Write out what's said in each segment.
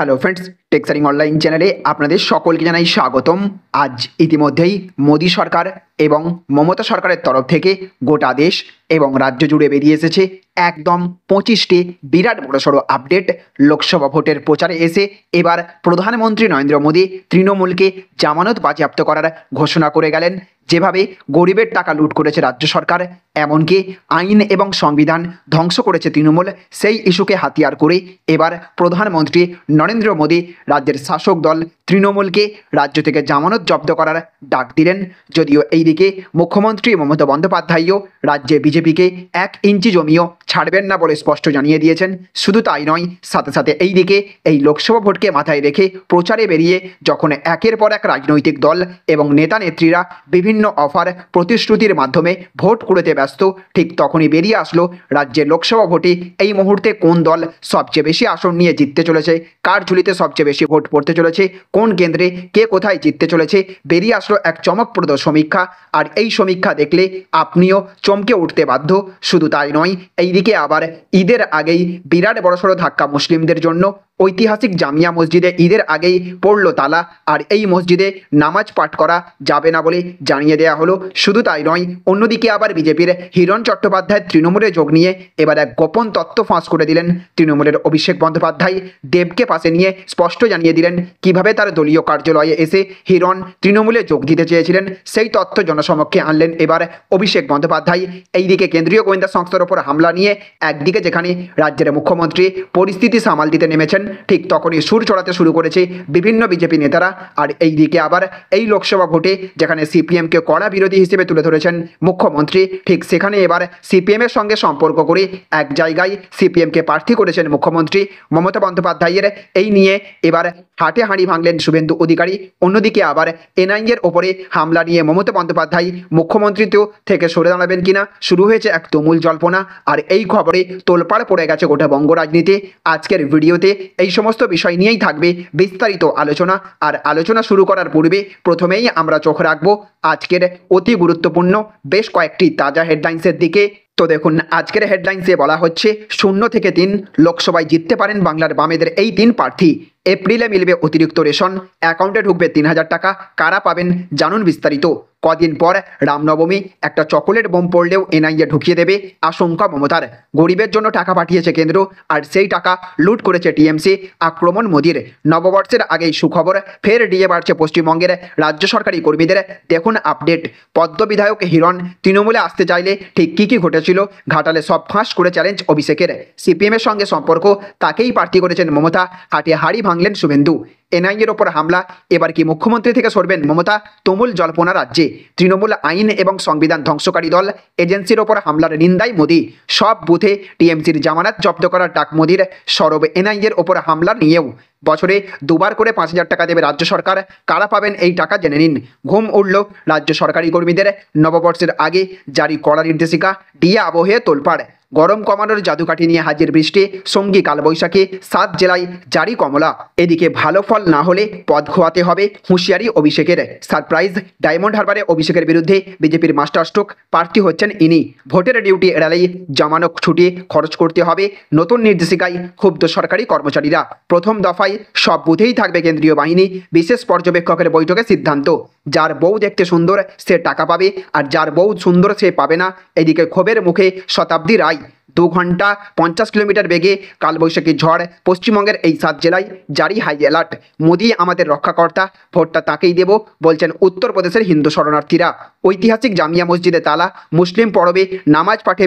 Hello friends, টেক্সারিং online চ্যানেলে আপনাদের সকলকে জানাই স্বাগতম। আজ ইতিমধ্যেই মোদী সরকার এবং মমতা সরকারের তরফ থেকে গোটা দেশ এবং রাজ্য জুড়ে বেরিয়ে এসেছে একদম 25টি বিরাট বড়সড় আপডেট। লোকসভা ভোটের প্রচারে এসে এবার প্রধানমন্ত্রী নরেন্দ্র মোদী তৃণমূলকে জামানত বাজেয়াপ্ত করার ঘোষণা করে গেলেন। যেভাবে গরিবের টাকা লুট করেছে রাজ্য সরকার, এমনকি আইন এবং সংবিধান ধ্বংস করেছে তৃণমূল, সেই ইস্যুকে হাতিয়ার করে এবার প্রধানমন্ত্রী নরেন্দ্র মোদী রাজ্যের শাসক দল তৃণমূলকে রাজ্য থেকে জামানত জব্দ করার ডাক দিলেন। যদিও এইদিকে মুখ্যমন্ত্রী মমতা বন্দ্যোপাধ্যায়ও রাজ্যে বিজেপিকে 1 ইঞ্চি জমিও ছাড়বেন না বলে স্পষ্ট জানিয়ে দিয়েছেন। শুধু তাই নয়, সাথে সাথে এইদিকে এই লোকসভা ভোটকে মাথায় রেখে প্রচারে বেরিয়ে যখন একের পর এক রাজনৈতিক দল এবং নেতা নেত্রীরা বিভিন্ন অফার প্রতিশ্রুতির মাধ্যমে ভোট কুড়োতে ব্যস্ত, ঠিক তখনই বেরিয়ে আসলো রাজ্যের লোকসভা ভোটে এই মুহূর্তে কোন দল সবচেয়ে বেশি আসন নিয়ে জিততে চলেছে, কার ঝুলিতে সবচেয়ে বেশি ভোট পড়তে চলেছে, কোন কেন্দ্রে কে কোথায় জিততে চলেছে। বেরিয়ে আসলো এক চমকপ্রদ সমীক্ষা, আর এই সমীক্ষা দেখলে আপনিও চমকে উঠতে বাধ্য। শুধু তাই নয়, এইদিকে আবার ঈদের আগেই বিরাট বড়সড় ধাক্কা মুসলিমদের জন্য। ঐতিহাসিক জামিয়া মসজিদে ঈদের আগেই পড়ল তালা, আর এই মসজিদে নামাজ পাঠ করা যাবে না বলে জানিয়ে দেওয়া হলো। শুধু তাই নয়, অন্যদিকে আবার বিজেপির হিরণ চট্টোপাধ্যায় তৃণমূলে যোগ নিয়ে এবার এক গোপন তথ্য ফাঁস করে দিলেন। তৃণমূলের অভিষেক বন্দ্যোপাধ্যায় দেবকে পাশে নিয়ে স্পষ্ট জানিয়ে দিলেন কিভাবে তার দলীয় কার্যালয়ে এসে হিরণ তৃণমূলে যোগ দিতে চেয়েছিলেন। সেই তথ্য জনসমক্ষে আনলেন এবার অভিষেক বন্দ্যোপাধ্যায়। এইদিকে কেন্দ্রীয় গোয়েন্দা সংস্থার ওপর হামলা নিয়ে একদিকে যেখানে রাজ্যের মুখ্যমন্ত্রী পরিস্থিতি সামাল দিতে নেমেছেন, ঠিক তখনই সুর চড়াতে শুরু করেছে বিভিন্ন বিজেপি নেতারা। আর এই দিকে আবার এই লোকসভা ভোটে যেখানে সিপিএমকে কড়া বিরোধী হিসেবে তুলে ধরেছেন মুখ্যমন্ত্রী, ঠিক সেখানে এবার সিপিএমের সঙ্গে সম্পর্ক করে এক জায়গায় সিপিএমকে প্রার্থী করেছেন মুখ্যমন্ত্রী মমতা বন্দ্যোপাধ্যায়ের। এই নিয়ে এবার হাটে হাঁড়ি ভাঙলেন শুভেন্দু অধিকারী। অন্যদিকে আবার এনআইএর ওপরে হামলা নিয়ে মমতা বন্দ্যোপাধ্যায় মুখ্যমন্ত্রীতেও থেকে সরে দাঁড়াবেন কিনা শুরু হয়েছে এক তুমুল জল্পনা। আর এই খবরে তোলপাড় পড়ে গেছে গোটা বঙ্গ রাজনীতি। আজকের ভিডিওতে এই সমস্ত বিষয় নিয়েই থাকবে বিস্তারিত আলোচনা। আর আলোচনা শুরু করার পূর্বে প্রথমেই আমরা চোখ রাখবো আজকের অতি গুরুত্বপূর্ণ বেশ কয়েকটি তাজা হেডলাইন্সের দিকে। তো দেখুন, আজকের হেডলাইন্সে বলা হচ্ছে 0 থেকে 3 লোকসভায় জিততে পারেন বাংলার বামেদের এই 3 প্রার্থী। এপ্রিলে মিলবে অতিরিক্ত রেশন, অ্যাকাউন্টে ঢুকবে 3000 টাকা, কারা পাবেন জানুন বিস্তারিত। কদিন পর রামনবমী, একটা চকোলেট বোম পড়লেও এনআইএ ঢুকিয়ে দেবে আশঙ্কা মমতার। গরিবের জন্য টাকা পাঠিয়েছে কেন্দ্র, আর সেই টাকা লুট করেছে টিএমসি। আক্রমণ মোদির। নববর্ষের আগেই সুখবর, ফের ডিএ বাড়ছে পশ্চিমবঙ্গের রাজ্য সরকারি কর্মীদের। দেখুন আপডেট। পদ্ম বিধায়ক হিরণ তৃণমূলে আসতে চাইলে ঠিক কী কী ঘটেছিল ঘাটালে সব ফাঁস করে চ্যালেঞ্জ অভিষেকের। সিপিএমের সঙ্গে সম্পর্ক, তাকেই প্রার্থী করেছেন মমতা। হাটে হাড়ি ভাঙলেন শুভেন্দু। এনআইএর ওপর হামলা, এবার কি মুখ্যমন্ত্রী থেকে সরবেন মমতা? তুমুল জল্পনা রাজ্যে। তৃণমূল আইন এবং সংবিধান ধ্বংসকারী দল, এজেন্সির ওপর হামলার নিন্দায় মোদী। সব বুথে টিএমসির জামানত জব্দ করার ডাক মোদীর। সরব এনআইএর ওপর হামলা নিয়েও। বছরে 2 বার করে 5000 টাকা দেবে রাজ্য সরকার, কারা পাবেন এই টাকা জেনে নিন। ঘুম উড়ল রাজ্য সরকারি কর্মীদের। নববর্ষের আগে জারি কড়া নির্দেশিকা, ডিএ আবহে তোলপাড়। গরম কমানোর জাদুকাঠি নিয়ে হাজির বৃষ্টি, সঙ্গী কালবৈশাখী, 7 জেলায় জারি কমলা। এদিকে ভালো ফল না হলে পদ খোয়াতে হবে হুঁশিয়ারি অভিষেকের। সারপ্রাইজ, ডায়মন্ড হারবারে অভিষেকের বিরুদ্ধে বিজেপির মাস্টার স্ট্রোক, প্রার্থী হচ্ছেন ইনি। ভোটের ডিউটি এড়ালেই জামানত ছুটি খরচ করতে হবে। নতুন নির্দেশিকায় ক্ষুব্ধ সরকারি কর্মচারীরা। প্রথম দফায় সব বুথেই থাকবে কেন্দ্রীয় বাহিনী। বিশেষ পর্যবেক্ষকের বৈঠকে সিদ্ধান্ত, যার বউ দেখতে সুন্দর সে টাকা পাবে, আর যার বউ সুন্দর সে পাবে না। এদিকে ক্ষোভের মুখে শতাব্দী রায়। 2 ঘন্টা 50 কিলোমিটার বেগে কালবৈশাখী ঝড়। পশ্চিমবঙ্গের এই 7 জেলায় জারি হাই অ্যালার্ট। মোদী আমাদের রক্ষাকর্তা, ভোটটা তাকেই দেব বলছেন উত্তরপ্রদেশের হিন্দু শরণার্থীরা। ঐতিহাসিক জামিয়া মসজিদে তালা, মুসলিম পরবে নামাজ পাঠে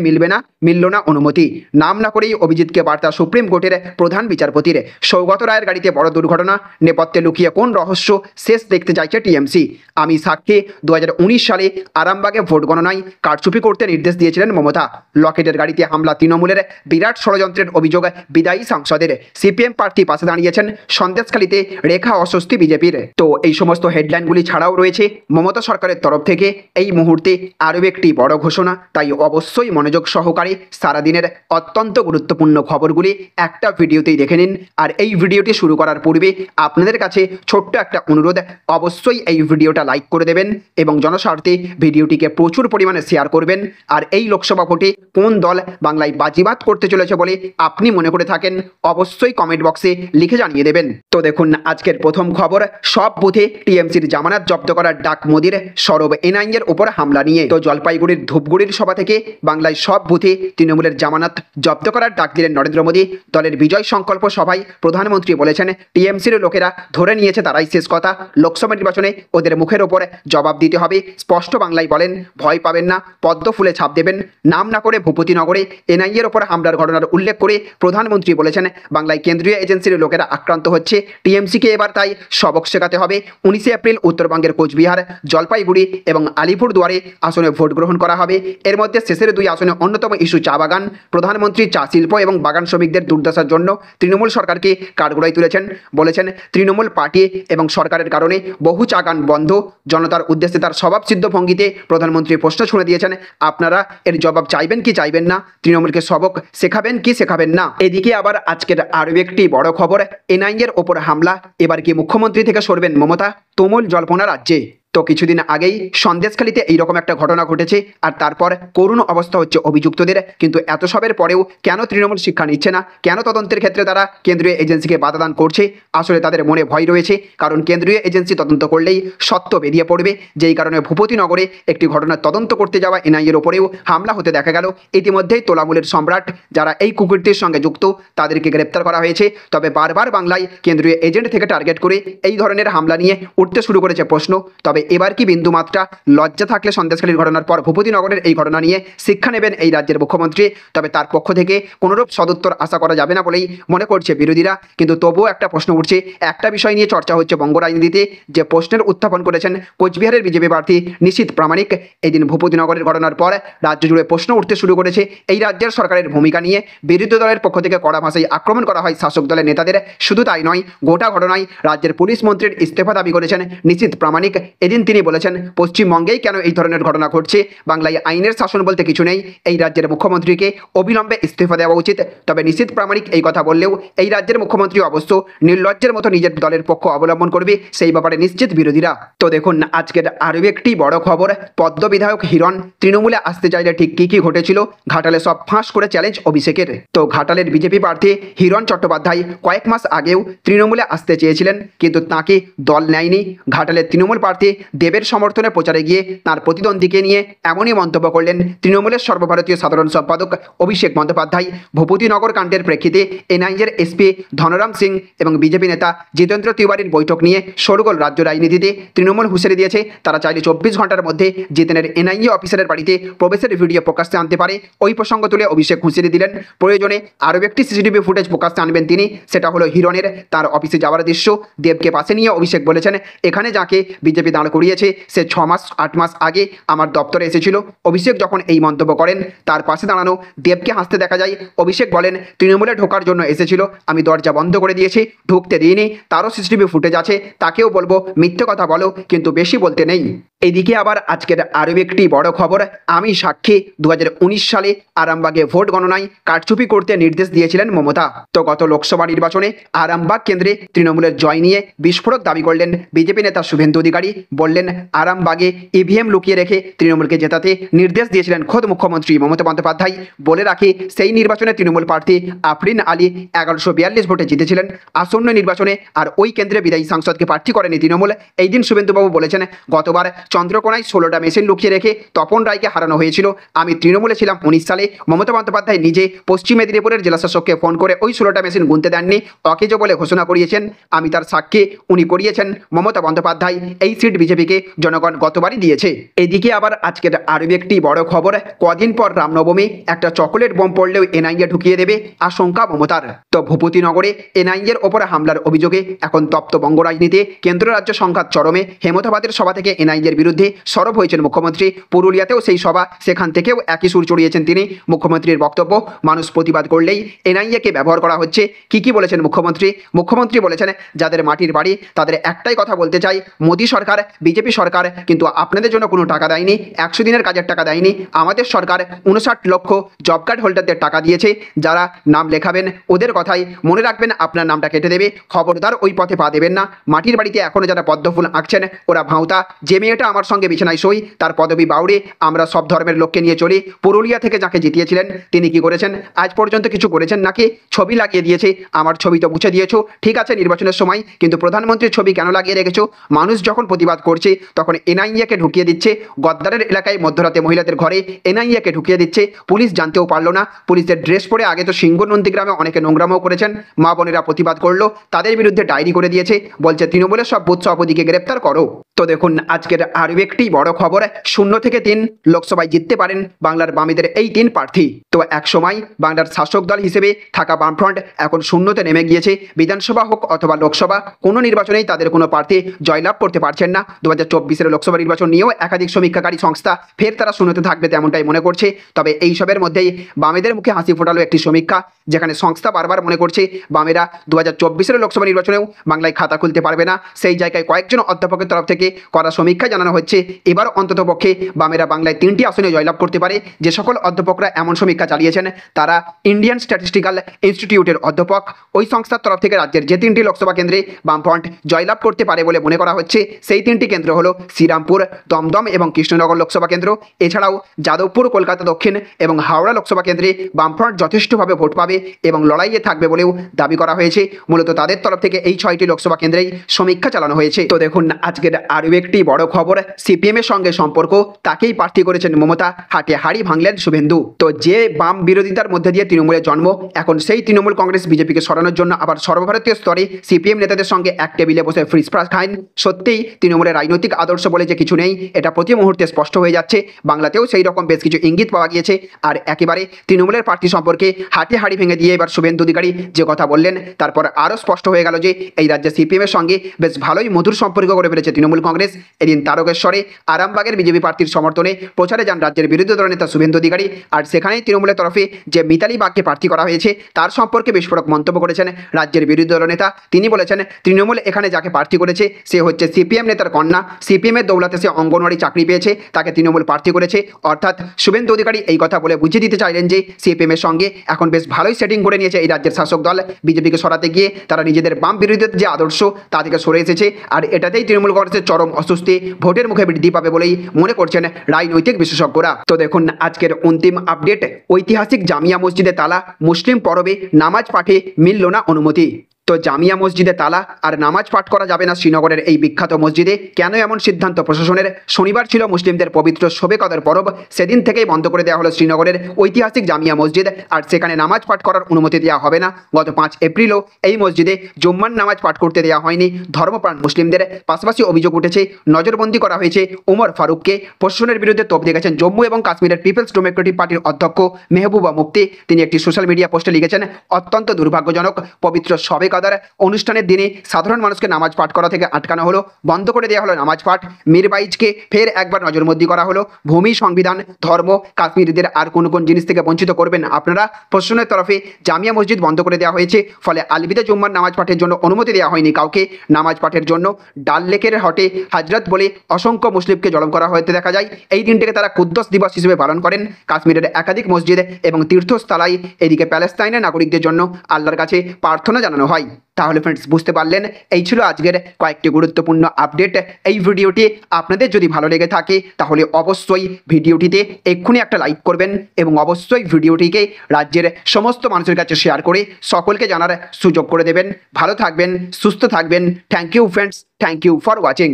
মিলল না অনুমতি। নাম না করেই অভিজিৎকে বার্তা সুপ্রিম কোর্টের প্রধান বিচারপতির। সৌগত রায়ের গাড়িতে বড় দুর্ঘটনা, নেপথ্যে লুকিয়ে কোন রহস্য, শেষ দেখতে চাইছে টিএমসি। আমি সাক্ষী, 2019 সালে আরামবাগে ভোট গণনায় কারচুপি করতে নির্দেশ দিয়েছিলেন মমতা। লকেটের গাড়িতে হামলা তৃণমূলের, বিরাট ষড়যন্ত্রের অভিযোগ বিদায়ী সাংসদের। সিপিএম প্রার্থী পাশে দাঁড়িয়েছেন সন্দেশখালীতে, রেখা অস্বস্তি বিজেপির। তো এই সমস্ত হেডলাইনগুলি ছাড়াও রয়েছে মমতা সরকারের তরফ থেকে এই মুহূর্তে আরও একটি বড় ঘোষণা। তাই অবশ্যই মনোযোগ সহকারে সারাদিনের অত্যন্ত গুরুত্বপূর্ণ খবরগুলি একটা ভিডিওতেই দেখে নিন। আর এই ভিডিওটি শুরু করার পূর্বে আপনাদের কাছে ছোট্ট একটা অনুরোধ, অবশ্যই এই ভিডিওটা লাইক করে দেবেন এবং জনস্বার্থে ভিডিওটিকে প্রচুর পরিমাণে শেয়ার করবেন। আর এই লোকসভা ভোটে কোন দল বাংলা বাংলায় বাজিমাত করতে চলেছে বলে আপনি মনে করে থাকেন অবশ্যই কমেন্ট বক্সে লিখে জানিয়ে দেবেন। তো দেখুন আজকের প্রথম খবর, সব বুথে টিএমসির জামানত জব্দ করার ডাক মোদির, সরব এনআইএর উপর হামলা নিয়ে। তো জলপাইগুড়ির ধূপগুড়ির সভা থেকে বাংলায় সব বুথে তৃণমূলের জামানত জব্দ করার ডাক দিলেন নরেন্দ্র মোদী। দলের বিজয় সংকল্প সভায় প্রধানমন্ত্রী বলেছেন, টিএমসির লোকেরা ধরে নিয়েছে তারাই শেষ কথা, লোকসভা নির্বাচনে ওদের মুখের ওপর জবাব দিতে হবে। স্পষ্ট বাংলায় বলেন, ভয় পাবেন না, পদ্ম ফুলে ছাপ দেবেন। নাম না করে ভূপতিনগরে এনআইএর ওপর হামলার ঘটনার উল্লেখ করে প্রধানমন্ত্রী বলেছেন, বাংলায় কেন্দ্রীয় এজেন্সির লোকেরা আক্রান্ত হচ্ছে, টিএমসিকে এবার তাই সবক শেখাতে হবে। 19 এপ্রিল উত্তরবঙ্গের কোচবিহার, জলপাইগুড়ি এবং আলিপুরদুয়ারে আসনে ভোট গ্রহণ করা হবে। এর মধ্যে শেষের 2 আসনে অন্যতম ইস্যু চা বাগান। প্রধানমন্ত্রী চা শিল্প এবং বাগান শ্রমিকদের দুর্দশার জন্য তৃণমূল সরকারকে কাঠগড়ায় তুলেছেন। বলেছেন, তৃণমূল পার্টি এবং সরকারের কারণে বহু চা বাগান বন্ধ। জনতার উদ্দেশ্যে তার স্বভাবসিদ্ধ ভঙ্গিতে প্রধানমন্ত্রী প্রশ্ন ছুঁড়ে দিয়েছেন, আপনারা এর জবাব চাইবেন কি চাইবেন না? তৃণমূলকে সবক শেখাবেন কি শেখাবেন না? এদিকে আবার আজকের আরও একটি বড় খবর, এনআইএর ওপর হামলা। এবার কি মুখ্যমন্ত্রী থেকে সরবেন মমতা? তুমুল জল্পনা রাজ্যে। তো কিছুদিন আগেই সন্দেশখালীতে এইরকম একটা ঘটনা ঘটেছে, আর তারপর করুণ অবস্থা হচ্ছে অভিযুক্তদের। কিন্তু এত সবের পরেও কেন তৃণমূল শিক্ষা নিচ্ছে না? কেন তদন্তের ক্ষেত্রে তারা কেন্দ্রীয় এজেন্সিকে বাধা দান করছে? আসলে তাদের মনে ভয় রয়েছে, কারণ কেন্দ্রীয় এজেন্সি তদন্ত করলেই সত্য বেরিয়ে পড়বে। যেই কারণে ভূপতিনগরে একটি ঘটনার তদন্ত করতে যাওয়া এনআইএর ওপরেও হামলা হতে দেখা গেল। ইতিমধ্যেই তোলামূলের সম্রাট যারা এই কুকীর্তির সঙ্গে যুক্ত তাদেরকে গ্রেপ্তার করা হয়েছে। তবে বারবার বাংলায় কেন্দ্রীয় এজেন্ট থেকে টার্গেট করে এই ধরনের হামলা নিয়ে উঠতে শুরু করেছে প্রশ্ন। তবে এবার কি বিন্দুমাত্রা লজ্জা থাকলে সন্দেশখালীর ঘটনার পর ভূপতিনগরের এই ঘটনা নিয়ে শিক্ষা নেবেন এই রাজ্যের মুখ্যমন্ত্রী? তবে তার পক্ষ থেকে কোনোরূপ সদুত্তর আশা করা যাবে না বলেই মনে করছে বিরোধীরা। কিন্তু তবুও একটা প্রশ্ন উঠছে, একটা বিষয় নিয়ে চর্চা হচ্ছে বঙ্গ রাজনীতিতে, যে প্রশ্নের উত্থাপন করেছেন কোচবিহারের বিজেপি প্রার্থী নিশীথ প্রামাণিক। এদিন ভূপতিনগরের ঘটনার পর রাজ্য জুড়ে প্রশ্ন উঠতে শুরু করেছে এই রাজ্যের সরকারের ভূমিকা নিয়ে। বিরোধী দলের পক্ষ থেকে কড়া ভাষায় আক্রমণ করা হয় শাসক দলের নেতাদের। শুধু তাই নয়, গোটা ঘটনায় রাজ্যের পুলিশ মন্ত্রীর ইস্তফা দাবি করেছেন নিশীথ প্রামাণিক। এদিন তিনি বলেছেন, পশ্চিমবঙ্গেই কেন এই ধরনের ঘটনা ঘটছে? বাংলায় আইনের শাসন বলতে কিছু নেই। এই রাজ্যের মুখ্যমন্ত্রীকে অবিলম্বে ইস্তফা দেওয়া উচিত। তবে নিশীথ প্রামাণিক এই কথা বললেও এই রাজ্যের মুখ্যমন্ত্রী অবশ্য নির্লজ্জের মতো নিজের দলের পক্ষ অবলম্বন করবে, সেই ব্যাপারে নিশ্চিত বিরোধীরা। তো দেখুন আজকের আরও একটি বড় খবর, পদ্ম বিধায়ক হিরণ তৃণমূলে আসতে চাইলে ঠিক কী কী ঘটেছিল, ঘাটালে সব ফাঁস করে চ্যালেঞ্জ অভিষেকের। তো ঘাটালের বিজেপি প্রার্থী হিরণ চট্টোপাধ্যায় কয়েক মাস আগেও তৃণমূলে আসতে চেয়েছিলেন, কিন্তু তাকে দল নেয়নি। ঘাটালের তৃণমূল প্রার্থী দেবের সমর্থনে প্রচারে গিয়ে তার প্রতিদ্বন্দ্বীকে নিয়ে এমনই মন্তব্য করলেন তৃণমূলের সর্বভারতীয় সাধারণ সম্পাদক অভিষেক বন্দ্যোপাধ্যায়। ভূপতিনগর কাণ্ডের প্রেক্ষিতে এনআইএর এসপি ধনরাম সিং এবং বিজেপি নেতা জিতেন্দ্র তিওয়ারির বৈঠক নিয়ে শোরগোল রাজ্য রাজনীতিতে। তৃণমূল হুঁশিয়ারি দিয়েছে, তারা চাইলে 24 ঘন্টার মধ্যে জিতেনের এনআইএ অফিসারের বাড়িতে প্রবেশের ভিডিও প্রকাশ্যে আনতে পারে। ওই প্রসঙ্গ তুলে অভিষেক হুঁশিয়ারি দিলেন, প্রয়োজনে আরও একটি সিসিটিভি ফুটেজ প্রকাশ্যে আনবেন তিনি। সেটা হলো হিরণের তার অফিসে যাওয়ার দৃশ্য। দেবকে পাশে নিয়ে অভিষেক বলেছেন, এখানে যাকে বিজেপি দাঁড় করিয়েছে সে 6 মাস 8 মাস আগে আমার দপ্তরে এসেছিল। অভিষেক যখন এই মন্তব্য করেন, তার পাশে দাঁড়ানো দেবকে হাসতে দেখা যায়। অভিষেক বলেন, তৃণমূলে ঢোকার জন্য এসেছিল, আমি দরজা বন্ধ করে দিয়েছি, ঢুকতে দিইনি। তারও সিসিটিভি ফুটেজ আছে, তাকেও বলবো মিথ্যে কথা বলো, কিন্তু বেশি বলতে নেই। এদিকে আবার আজকের আরও একটি বড় খবর, আমি সাক্ষী 2019 সালে আরামবাগে ভোট গণনায় কারচুপি করতে নির্দেশ দিয়েছিলেন মমতা। তো গত লোকসভা নির্বাচনে আরামবাগ কেন্দ্রে তৃণমূলের জয় নিয়ে বিস্ফোরক দাবি করলেন বিজেপি নেতা শুভেন্দু অধিকারী। বললেন, আরামবাগে ইভিএম লুকিয়ে রেখে তৃণমূলকে জেতাতে নির্দেশ দিয়েছিলেন খোদ মুখ্যমন্ত্রী মমতা বন্দ্যোপাধ্যায়। বলে রাখি, সেই নির্বাচনে তৃণমূল প্রার্থী আফরিন আলী 1142 ভোটে জিতেছিলেন। আসন্ন নির্বাচনে আর ওই কেন্দ্রে বিদায়ী সাংসদকে প্রার্থী করেনি তৃণমূল। এই দিন শুভেন্দুবাবু বলেছেন, গতবার চন্দ্রকোনায় 16টা মেশিন লুকিয়ে রেখে তপন রায়কে হারানো হয়েছিল। আমি তৃণমূলে ছিলাম 19 সালে। মমতা বন্দ্যোপাধ্যায় নিজে পশ্চিম মেদিনীপুরের জেলাশাসককে ফোন করে ওই 16টা মেশিন গুনতে দেননি, অকেজো বলে ঘোষণা করিয়েছেন। আমি তার সাক্ষী, উনি করিয়েছেন মমতা বন্দ্যোপাধ্যায়। এই সিট বিজেপিকে জনগণ গতবারই দিয়েছে। এদিকে আবার আজকের আরও একটি বড় খবর, কদিন পর রামনবমী, একটা চকোলেট বোম পড়লেও এনআইএ ঢুকিয়ে দেবে আশঙ্কা মমতার। তো ভূপতিনগরে এনআইএর ওপর হামলার অভিযোগে এখন তপ্ত বঙ্গ রাজনীতি, কেন্দ্র রাজ্য সংঘাত চরমে। হেমতাবাদের সভা থেকে এনআইএর বিরুদ্ধে সরব হয়েছেন মুখ্যমন্ত্রী। পুরুলিয়াতেও সেই সভা, সেখান থেকেও একই সুর চড়িয়েছেন তিনি। মুখ্যমন্ত্রীর বক্তব্য, মানুষ প্রতিবাদ করলেই এনআইএকে ব্যবহার করা হচ্ছে। কি বলেছেন মুখ্যমন্ত্রী বলেছেন, যাদের মাটির বাড়ি তাদের একটাই কথা বলতে চাই, মোদী সরকার বিজেপি সরকার কিন্তু আপনাদের জন্য কোনো টাকা দেয়নি, 100 দিনের কাজের টাকা দেয়নি। আমাদের সরকার 59 লক্ষ জব কার্ড হোল্ডারদের টাকা দিয়েছে। যারা নাম লেখাবেন ওদের কথাই মনে রাখবেন, আপনার নামটা কেটে দেবে। খবরদার ওই পথে পা দেবেন না। মাটির বাড়িতে এখনও যারা পদ্মফুল আঁকছেন ওরা ভাঁওতা। যে মেয়েটা যেটা আমার সঙ্গে বিছানায় শোই তার পদবি বাউরে, আমরা সব ধর্মের লোককে নিয়ে চলি। পুরুলিয়া থেকে যাকে জিতিয়েছিলেন তিনি কি করেছেন? আজ পর্যন্ত কিছু করেছেন নাকি? ছবি লাগিয়ে দিয়েছে, আমার ছবি তো মুছে দিয়েছো, ঠিক আছে নির্বাচনের সময়, কিন্তু প্রধানমন্ত্রীর ছবি কেন লাগিয়ে রেখেছো? মানুষ যখন প্রতিবাদ করছে তখন এনআইএকে ঢুকিয়ে দিচ্ছে, গদ্দারের এলাকায় মধ্যরাতে মহিলাদের ঘরে এনআইএকে ঢুকিয়ে দিচ্ছে, পুলিশ জানতেও পারলো না। পুলিশের ড্রেস পরে আগে তো সিংহ নন্দীগ্রামে অনেকে নোংরামও করেছেন, মা বোনেরা প্রতিবাদ করলো, তাদের বিরুদ্ধে ডায়েরি করে দিয়েছে, বলছে তৃণমূলের সব বুথ সভাপতিকে গ্রেপ্তার করো। তো দেখুন আজকের আরও একটি বড় খবর, 0 থেকে 3 লোকসভায় জিততে পারেন বাংলার বামেদের এই 3 প্রার্থী। তো এক সময় বাংলার শাসক দল হিসেবে থাকা বামফ্রন্ট এখন শূন্যতে নেমে গিয়েছে। বিধানসভা হোক অথবা লোকসভা, কোনো নির্বাচনেই তাদের কোনো প্রার্থী জয়লাভ করতে পারছেন না। 2024 লোকসভা নির্বাচন নিয়েও একাধিক সমীক্ষাকারী সংস্থা ফের তারা শূন্যতে থাকবে তেমনটাই মনে করছে। তবে এইসবের মধ্যেই বামেদের মুখে হাসি ফোটালো একটি সমীক্ষা, যেখানে সংস্থা বারবার মনে করছে বামেরা 2024 লোকসভা নির্বাচনেও বাংলায় খাতা খুলতে পারবে না। সেই জায়গায় কয়েকজন অধ্যাপকের তরফ থেকে করা সমীক্ষায় জানানো হচ্ছে এবার অন্ততপক্ষে বামেরা বাংলায় 3টি আসনে জয়লাভ করতে পারে। যে সকল অধ্যাপকরা এমন সমীক্ষা চালিয়েছেন তারা ইন্ডিয়ান স্ট্যাটিস্টিক্যাল ইনস্টিটিউটের অধ্যাপক। ওই সংস্থার তরফ থেকে রাজ্যের যে 3টি লোকসভা কেন্দ্রে বামফ্রন্ট জয়লাভ করতে পারে বলে মনে করা হচ্ছে সেই 3টি কেন্দ্র হলো শ্রীরামপুর, দমদম এবং কৃষ্ণনগর লোকসভা কেন্দ্র। এছাড়াও যাদবপুর, কলকাতা দক্ষিণ এবং হাওড়া লোকসভা কেন্দ্রে বামফ্রন্ট যথেষ্টভাবে ভোট পাবে এবং লড়াইয়ে থাকবে বলেও দাবি করা হয়েছে। মূলত তাদের তরফ থেকে এই 6টি লোকসভা কেন্দ্রেই সমীক্ষা চালানো হয়েছে। তো দেখুন আজকের আরও একটি বড় খবর, সিপিএম এর সঙ্গে সম্পর্ক, তাকেই প্রার্থী করেছেন মমতা, হাটে হাড়ি ভাঙলেন শুভেন্দু। তো যে বাম বিরোধিতার মধ্যে দিয়ে তৃণমূলের জন্ম, এখন সেই তৃণমূল কংগ্রেস বিজেপিকে সরানোর জন্য আবার সর্বভারতীয় স্তরে সিপিএম নেতাদের সঙ্গে এক টেবিলে বসে ফ্রিজ ফ্রাস খান। সত্যিই তৃণমূলের রাজনৈতিক আদর্শ বলে যে কিছু নেই এটা প্রতি মুহূর্তে স্পষ্ট হয়ে যাচ্ছে। বাংলাতেও সেই রকম বেশ কিছু ইঙ্গিত পাওয়া গিয়েছে। আর একেবারে তৃণমূলের প্রার্থী সম্পর্কে হাটে হাড়ি ভেঙে দিয়ে এবার শুভেন্দু অধিকারী যে কথা বললেন, তারপর আরও স্পষ্ট হয়ে গেল যে এই রাজ্যে সিপিএম এর সঙ্গে বেশ ভালোই মধুর সম্পর্ক করে ফেলেছে তৃণমূল কংগ্রেস। এদিন তারকেশ্বরে আরামবাগের বিজেপি প্রার্থীর সমর্থনে প্রচারে যান রাজ্যের বিরোধী দলনেতা শুভেন্দু অধিকারী। আর সেখানেই তৃণমূলের তরফে যে মিতালি বাগকে প্রার্থী করা হয়েছে তার সম্পর্কে বিস্ফোরক মন্তব্য করেছেন রাজ্যের বিরোধী দলনেতা। তিনি বলেছেন তৃণমূল এখানে যাকে প্রার্থী করেছে সে হচ্ছে সিপিএম নেতার কন্যা, সিপিএম এর দৌলতে সে অঙ্গনওয়াড়ি চাকরি পেয়েছে, তাকে তৃণমূল প্রার্থী করেছে। অর্থাৎ শুভেন্দু অধিকারী এই কথা বলে বুঝিয়ে দিতে চাইলেন যে সিপিএম এর সঙ্গে এখন বেশ ভালোই সেটিং করে নিয়েছে এই রাজ্যের শাসক দল। বিজেপিকে সরাতে গিয়ে তারা নিজেদের বাম বিরোধী যে আদর্শ তা থেকে সরে এসেছে। আর এটাতেই তৃণমূল কংগ্রেসের চরম অস্বস্তি ভোটের মুখে বৃদ্ধি পাবে বলেই মনে করছেন রাজনৈতিক বিশেষজ্ঞরা। তো দেখুন আজকের অন্তিম আপডেট, ঐতিহাসিক জামিয়া মসজিদে তালা, মুসলিম পরবে নামাজ পাঠে মিলল না অনুমতি। তো জামিয়া মসজিদে তালা আর নামাজ পাঠ করা যাবে না শ্রীনগরের এই বিখ্যাত মসজিদে। কেন এমন সিদ্ধান্ত প্রশাসনের? শনিবার ছিল মুসলিমদের পবিত্র শবে কদর পরব, সেদিন থেকেই বন্ধ করে দেওয়া হলো শ্রীনগরের ঐতিহাসিক জামিয়া মসজিদ। আর সেখানে নামাজ পাঠ করার অনুমতি দেওয়া হবে না। গত 5 এপ্রিলও এই মসজিদে জুম্মার নামাজ পাঠ করতে দেওয়া হয়নি ধর্মপ্রাণ মুসলিমদের। পাশাপাশি অভিযোগ উঠেছে নজরবন্দি করা হয়েছে উমর ফারুককে। প্রশাসনের বিরুদ্ধে তোপ দেখেছেন জম্মু এবং কাশ্মীরের পিপলস ডেমোক্রেটিক পার্টির অধ্যক্ষ মেহবুবা মুফতি। তিনি একটি সোশ্যাল মিডিয়া পোস্টে লিখেছেন, অত্যন্ত দুর্ভাগ্যজনক, পবিত্র শবে কদর অনুষ্ঠানের দিনে সাধারণ মানুষকে নামাজ পাঠ করা থেকে আটকানো হলো, বন্ধ করে দেওয়া হলো নামাজ পাঠ। মিরবাইজকে ফের একবার নজরবন্দি করা হলো। ভূমি, সংবিধান, ধর্ম, কাশ্মীরিদের আর কোন কোন জিনিস থেকে বঞ্চিত করবেন আপনারা? প্রশাসনের তরফে জামিয়া মসজিদ বন্ধ করে দেওয়া হয়েছে। ফলে আলবিদা জুম্মার নামাজ পাঠের জন্য অনুমতি দেওয়া হয়নি কাউকে। নামাজ পাঠের জন্য ডাল লেকের হটে হজরত বলে অসংখ্য মুসলিমকে জড়ো করা হতে দেখা যায়। এই দিনটিকে তারা কুদ্দস দিবস হিসেবে পালন করেন। কাশ্মীরের একাধিক মসজিদ এবং তীর্থস্থলায় এদিকে প্যালেস্তাইনের নাগরিকদের জন্য আল্লাহর কাছে প্রার্থনা জানানো হয়। তাহলে ফ্রেন্ডস বুঝতে পারলেন, এই ছিল আজকের কয়েকটি গুরুত্বপূর্ণ আপডেট। এই ভিডিওটি আপনাদের যদি ভালো লেগে থাকে তাহলে অবশ্যই ভিডিওটিতে এক্ষুনি একটা লাইক করবেন এবং অবশ্যই ভিডিওটিকে রাজ্যের সমস্ত মানুষের কাছে শেয়ার করে সকলকে জানার সুযোগ করে দেবেন। ভালো থাকবেন, সুস্থ থাকবেন। Thank you friends, thank you for watching.